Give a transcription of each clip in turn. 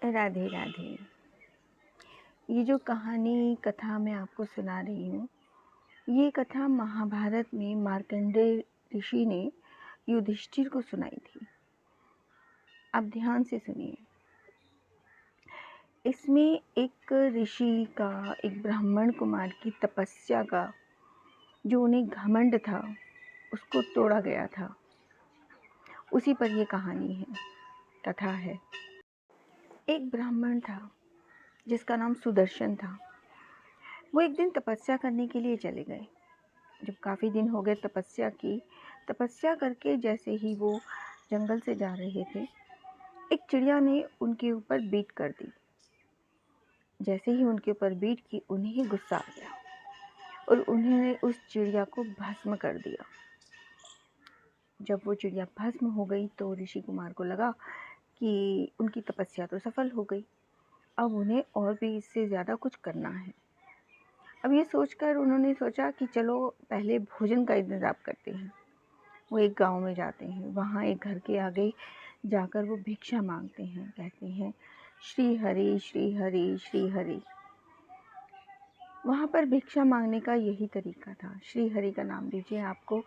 राधे राधे। ये जो कहानी कथा मैं आपको सुना रही हूँ, ये कथा महाभारत में मार्कंडेय ऋषि ने युधिष्ठिर को सुनाई थी। आप ध्यान से सुनिए। इसमें एक ऋषि का, एक ब्राह्मण कुमार की तपस्या का जो उन्हें घमंड था, उसको तोड़ा गया था। उसी पर ये कहानी है, कथा है। एक ब्राह्मण था जिसका नाम सुदर्शन था। वो एक दिन तपस्या करने के लिए चले गए। जब काफ़ी दिन हो गए तपस्या करके जैसे ही वो जंगल से जा रहे थे, एक चिड़िया ने उनके ऊपर बीट कर दी। जैसे ही उनके ऊपर बीट की, उन्हें ही गुस्सा आ गया और उन्होंने उस चिड़िया को भस्म कर दिया। जब वो चिड़िया भस्म हो गई तो ऋषि कुमार को लगा कि उनकी तपस्या तो सफल हो गई, अब उन्हें और भी इससे ज़्यादा कुछ करना है। अब ये सोचकर उन्होंने सोचा कि चलो पहले भोजन का इंतज़ाम करते हैं। वो एक गांव में जाते हैं। वहाँ एक घर के आगे जाकर वो भिक्षा मांगते हैं। कहते हैं, श्री हरि श्री हरि श्री हरि। वहाँ पर भिक्षा मांगने का यही तरीका था। श्री हरि का नाम लीजिए, आपको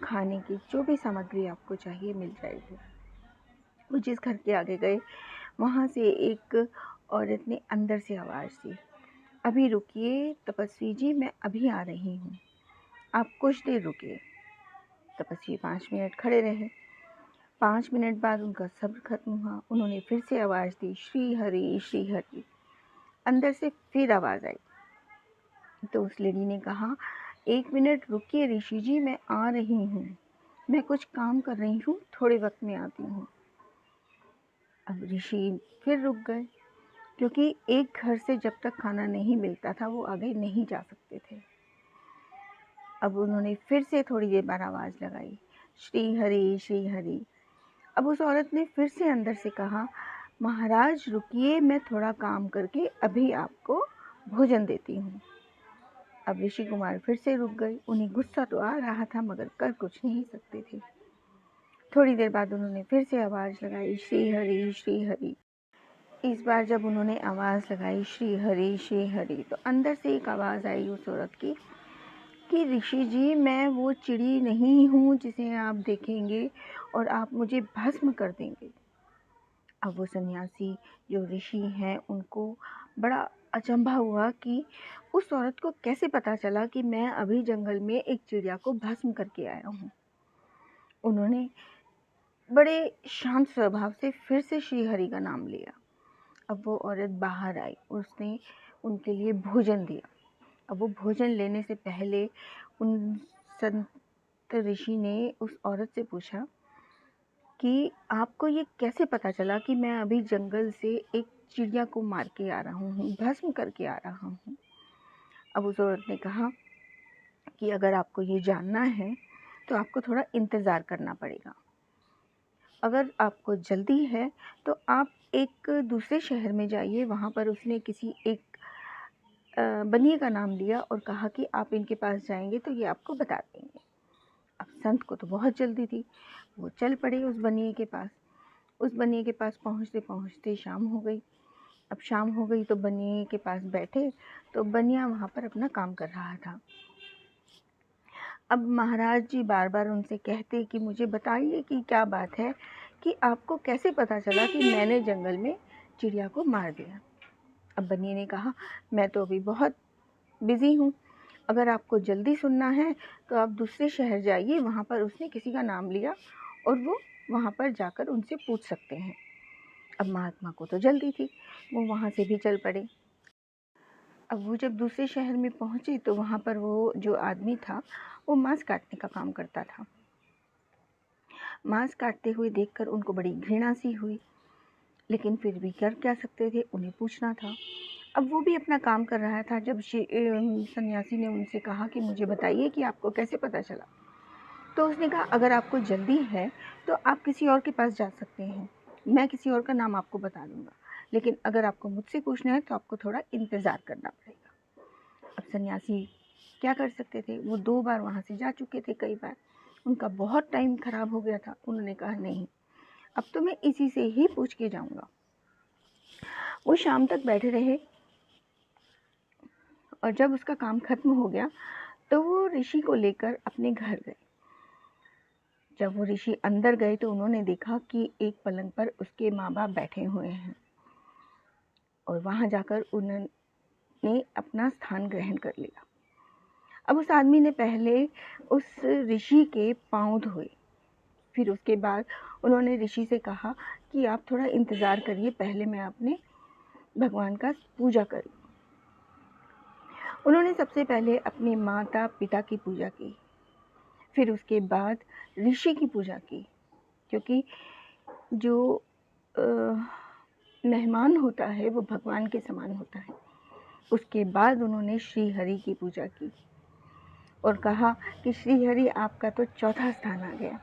खाने की जो भी सामग्री आपको चाहिए मिल जाएगी। वो जिस घर के आगे गए, वहाँ से एक औरत ने अंदर से आवाज़ दी, अभी रुकिए तपस्वी जी, मैं अभी आ रही हूँ, आप कुछ देर रुकिए। तपस्वी 5 मिनट खड़े रहे। 5 मिनट बाद उनका सब्र खत्म हुआ। उन्होंने फिर से आवाज़ दी, श्री हरि श्री हरि। अंदर से फिर आवाज़ आई तो उस लेडी ने कहा, 1 मिनट रुकिए ऋषि जी, मैं आ रही हूँ, मैं कुछ काम कर रही हूँ, थोड़े वक्त में आती हूँ। अब ऋषि फिर रुक गए, क्योंकि एक घर से जब तक खाना नहीं मिलता था वो आगे नहीं जा सकते थे। अब उन्होंने फिर से थोड़ी देर बाद आवाज़ लगाई, श्री हरि श्री हरि। अब उस औरत ने फिर से अंदर से कहा, महाराज रुकिए, मैं थोड़ा काम करके अभी आपको भोजन देती हूँ। अब ऋषि कुमार फिर से रुक गए। उन्हें गुस्सा तो आ रहा था मगर कर कुछ नहीं सकते थे। थोड़ी देर बाद उन्होंने फिर से आवाज़ लगाई, श्री हरि श्री हरि। इस बार जब उन्होंने आवाज़ लगाई श्री हरि, तो अंदर से एक आवाज़ आई उस औरत की कि ऋषि जी, मैं वो चिड़ी नहीं हूँ जिसे आप देखेंगे और आप मुझे भस्म कर देंगे। अब वो सन्यासी जो ऋषि हैं, उनको बड़ा अचंभा हुआ कि उस औरत को कैसे पता चला कि मैं अभी जंगल में एक चिड़िया को भस्म करके आया हूँ। उन्होंने बड़े शांत स्वभाव से फिर से श्री हरि का नाम लिया। अब वो औरत बाहर आई, उसने उनके लिए भोजन दिया। अब वो भोजन लेने से पहले उन संत ऋषि ने उस औरत से पूछा कि आपको ये कैसे पता चला कि मैं अभी जंगल से एक चिड़िया को मार के आ रहा हूँ, भस्म करके आ रहा हूँ। अब उस औरत ने कहा कि अगर आपको ये जानना है तो आपको थोड़ा इंतज़ार करना पड़ेगा। अगर आपको जल्दी है तो आप एक दूसरे शहर में जाइए। वहाँ पर उसने किसी एक बनिए का नाम लिया और कहा कि आप इनके पास जाएंगे तो ये आपको बता देंगे। अब संत को तो बहुत जल्दी थी, वो चल पड़े उस बनिए के पास। उस बनिए के पास पहुँचते पहुँचते शाम हो गई। अब शाम हो गई तो बनिए के पास बैठे तो बनिया वहाँ पर अपना काम कर रहा था। अब महाराज जी बार बार उनसे कहते कि मुझे बताइए कि क्या बात है, कि आपको कैसे पता चला कि मैंने जंगल में चिड़िया को मार दिया। अब बनिए ने कहा, मैं तो अभी बहुत बिज़ी हूँ, अगर आपको जल्दी सुनना है तो आप दूसरे शहर जाइए, वहाँ पर उसने किसी का नाम लिया और वो वहाँ पर जाकर उनसे पूछ सकते हैं। अब महात्मा को तो जल्दी थी, वो वहाँ से भी चल पड़े। अब वो जब दूसरे शहर में पहुँचे तो वहाँ पर वो जो आदमी था वो मांस काटने का काम करता था। मांस काटते हुए देखकर उनको बड़ी घृणा सी हुई, लेकिन फिर भी कर क्या सकते थे, उन्हें पूछना था। अब वो भी अपना काम कर रहा था। जब सन्यासी ने उनसे कहा कि मुझे बताइए कि आपको कैसे पता चला, तो उसने कहा, अगर आपको जल्दी है तो आप किसी और के पास जा सकते हैं, मैं किसी और का नाम आपको बता दूंगा, लेकिन अगर आपको मुझसे पूछना है तो आपको थोड़ा इंतज़ार करना पड़ेगा। अब सन्यासी क्या कर सकते थे, वो 2 बार वहाँ से जा चुके थे, कई बार उनका बहुत टाइम ख़राब हो गया था। उन्होंने कहा, नहीं, अब तो मैं इसी से ही पूछ के जाऊँगा। वो शाम तक बैठे रहे और जब उसका काम खत्म हो गया तो वो ऋषि को लेकर अपने घर गए। जब वो ऋषि अंदर गए तो उन्होंने देखा कि एक पलंग पर उसके माँ बाप बैठे हुए हैं और वहाँ जाकर उन्होंने अपना स्थान ग्रहण कर लिया। अब उस आदमी ने पहले उस ऋषि के पाँव धोए, फिर उसके बाद उन्होंने ऋषि से कहा कि आप थोड़ा इंतज़ार करिए, पहले मैं अपने भगवान का पूजा करूँ। उन्होंने सबसे पहले अपने माता पिता की पूजा की, फिर उसके बाद ऋषि की पूजा की, क्योंकि जो मेहमान होता है वो भगवान के समान होता है। उसके बाद उन्होंने श्री हरि की पूजा की और कहा कि श्री हरि आपका तो चौथा स्थान आ गया।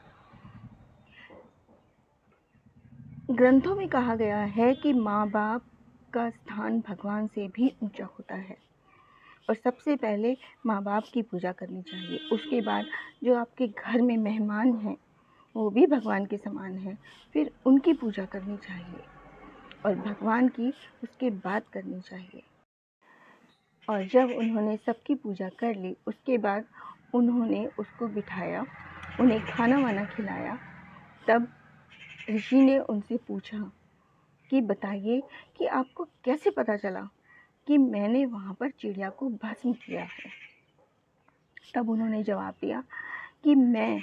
ग्रंथों में कहा गया है कि माँ बाप का स्थान भगवान से भी ऊंचा होता है और सबसे पहले माँ बाप की पूजा करनी चाहिए। उसके बाद जो आपके घर में मेहमान हैं वो भी भगवान के समान हैं, फिर उनकी पूजा करनी चाहिए और भगवान की उसके बाद करनी चाहिए। और जब उन्होंने सबकी पूजा कर ली उसके बाद उन्होंने उसको बिठाया, उन्हें खाना वाना खिलाया। तब ऋषि ने उनसे पूछा कि बताइए कि आपको कैसे पता चला कि मैंने वहाँ पर चिड़िया को भस्म किया है। तब उन्होंने जवाब दिया कि मैं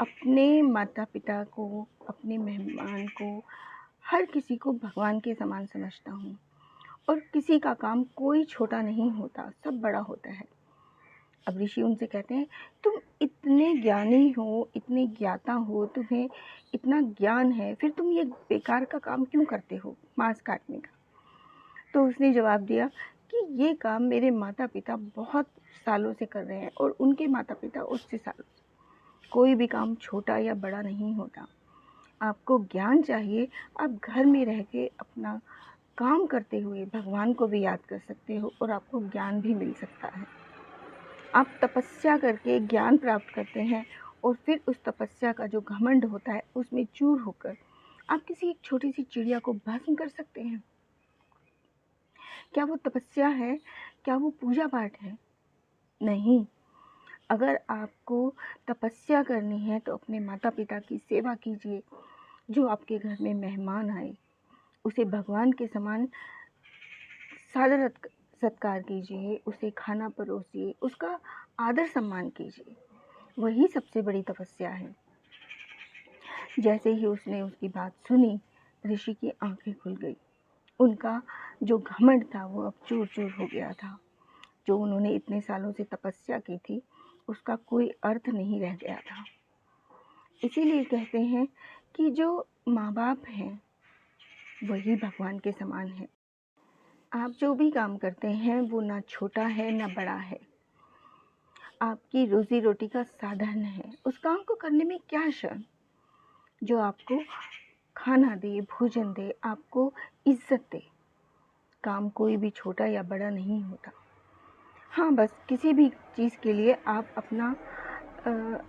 अपने माता पिता को, अपने मेहमान को, हर किसी को भगवान के समान समझता हूँ और किसी का काम कोई छोटा नहीं होता, सब बड़ा होता है। अब ऋषि उनसे कहते हैं तुम इतने ज्ञानी हो, इतने ज्ञाता हो, तुम्हें इतना ज्ञान है, फिर तुम ये बेकार का काम क्यों करते हो, मांस काटने का। तो उसने जवाब दिया कि ये काम मेरे माता पिता बहुत सालों से कर रहे हैं और उनके माता पिता उससे सालों से। कोई भी काम छोटा या बड़ा नहीं होता। आपको ज्ञान चाहिए, आप घर में रह के अपना काम करते हुए भगवान को भी याद कर सकते हो और आपको ज्ञान भी मिल सकता है। आप तपस्या करके ज्ञान प्राप्त करते हैं और फिर उस तपस्या का जो घमंड होता है उसमें चूर होकर आप किसी एक छोटी सी चिड़िया को भस्म कर सकते हैं। क्या वो तपस्या है? क्या वो पूजा पाठ है? नहीं। अगर आपको तपस्या करनी है तो अपने माता पिता की सेवा कीजिए। जो आपके घर में मेहमान आए उसे भगवान के समान सादर सत्कार कीजिए, उसे खाना परोसिए, उसका आदर सम्मान कीजिए। वही सबसे बड़ी तपस्या है। जैसे ही उसने उसकी बात सुनी ऋषि की आंखें खुल गई। उनका जो घमंड था वो अब चूर चूर हो गया था। जो उन्होंने इतने सालों से तपस्या की थी उसका कोई अर्थ नहीं रह गया था। इसीलिए कहते हैं कि जो माँ बाप हैं वही भगवान के समान है। आप जो भी काम करते हैं वो ना छोटा है ना बड़ा है, आपकी रोजी रोटी का साधन है। उस काम को करने में क्या शर्म। जो आपको खाना दे, भोजन दे, आपको इज्जत दे। काम कोई भी छोटा या बड़ा नहीं होता। हाँ, बस किसी भी चीज़ के लिए आप अपना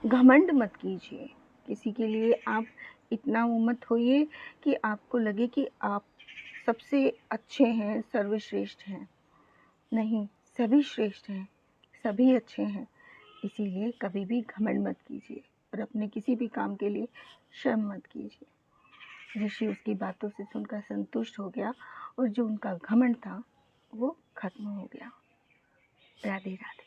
घमंड मत कीजिए। किसी के लिए आप इतना वो मत होइए कि आपको लगे कि आप सबसे अच्छे हैं, सर्वश्रेष्ठ हैं। नहीं, सभी श्रेष्ठ हैं, सभी अच्छे हैं। इसीलिए कभी भी घमंड मत कीजिए और अपने किसी भी काम के लिए शर्म मत कीजिए। ऋषि उसकी बातों से सुनकर संतुष्ट हो गया और जो उनका घमंड था वो खत्म हो गया। राधे राधे।